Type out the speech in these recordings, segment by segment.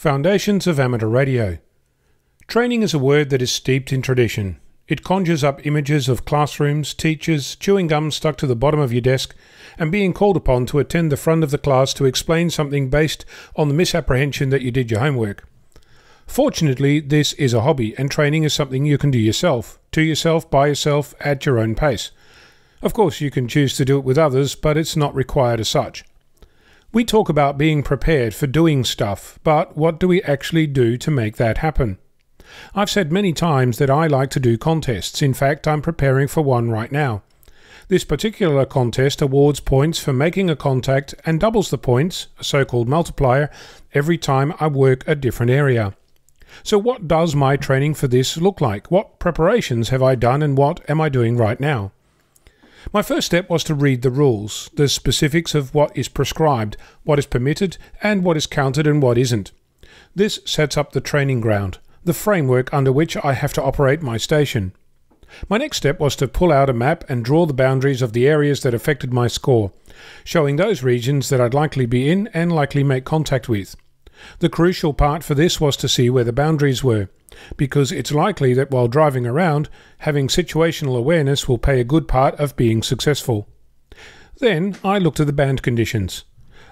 Foundations of Amateur Radio. Training is a word that is steeped in tradition. It conjures up images of classrooms, teachers, chewing gum stuck to the bottom of your desk, and being called upon to attend the front of the class to explain something based on the misapprehension that you did your homework. Fortunately, this is a hobby, and training is something you can do yourself, to yourself, by yourself, at your own pace. Of course, you can choose to do it with others, but it's not required as such. We talk about being prepared for doing stuff, but what do we actually do to make that happen? I've said many times that I like to do contests. In fact, I'm preparing for one right now. This particular contest awards points for making a contact and doubles the points, a so-called multiplier, every time I work a different area. So what does my training for this look like? What preparations have I done and what am I doing right now? My first step was to read the rules, the specifics of what is prescribed, what is permitted, and what is counted and what isn't. This sets up the training ground, the framework under which I have to operate my station. My next step was to pull out a map and draw the boundaries of the areas that affected my score, showing those regions that I'd likely be in and likely make contact with. The crucial part for this was to see where the boundaries were, because it's likely that while driving around, having situational awareness will play a good part of being successful. Then I looked at the band conditions.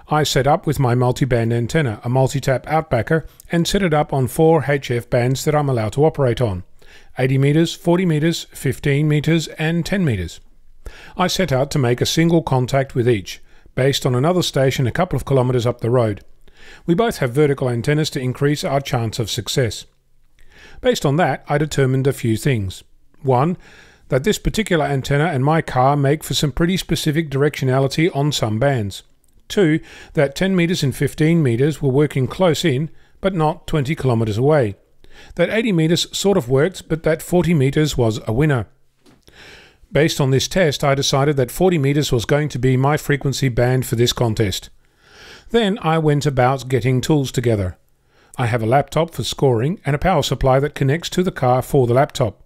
I set up with my multi-band antenna, a multi-tap outbacker, and set it up on 4 HF bands that I'm allowed to operate on: 80 meters, 40 meters, 15 meters, and 10 meters. I set out to make a single contact with each, based on another station a couple of kilometers up the road. We both have vertical antennas to increase our chance of success. Based on that, I determined a few things. 1. That this particular antenna and my car make for some pretty specific directionality on some bands. 2. That 10 meters and 15 meters were working close in, but not 20 kilometers away. That 80 meters sort of worked, but that 40 meters was a winner. Based on this test, I decided that 40 meters was going to be my frequency band for this contest. Then I went about getting tools together. I have a laptop for scoring and a power supply that connects to the car for the laptop.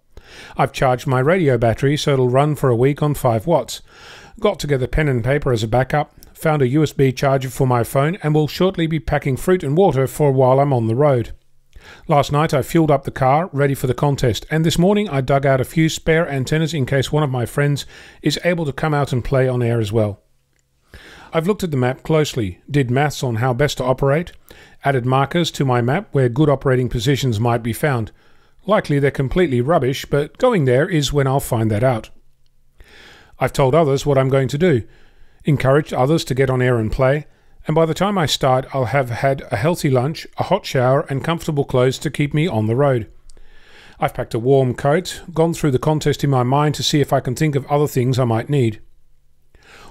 I've charged my radio battery so it'll run for a week on 5 watts. Got together pen and paper as a backup, found a USB charger for my phone, and will shortly be packing fruit and water for while I'm on the road. Last night I fueled up the car, ready for the contest, and this morning I dug out a few spare antennas in case one of my friends is able to come out and play on air as well. I've looked at the map closely, did maths on how best to operate, added markers to my map where good operating positions might be found. Likely they're completely rubbish, but going there is when I'll find that out. I've told others what I'm going to do, encouraged others to get on air and play, and by the time I start I'll have had a healthy lunch, a hot shower and comfortable clothes to keep me on the road. I've packed a warm coat, gone through the contest in my mind to see if I can think of other things I might need.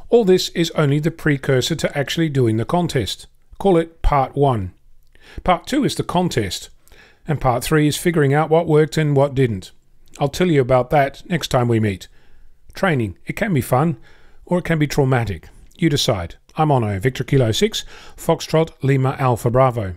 All this is only the precursor to actually doing the contest. Call it Part 1. Part 2 is the contest, and Part 3 is figuring out what worked and what didn't. I'll tell you about that next time we meet. Training, it can be fun, or it can be traumatic. You decide. I'm Ono, Victor Kilo 6, Foxtrot Lima Alpha Bravo.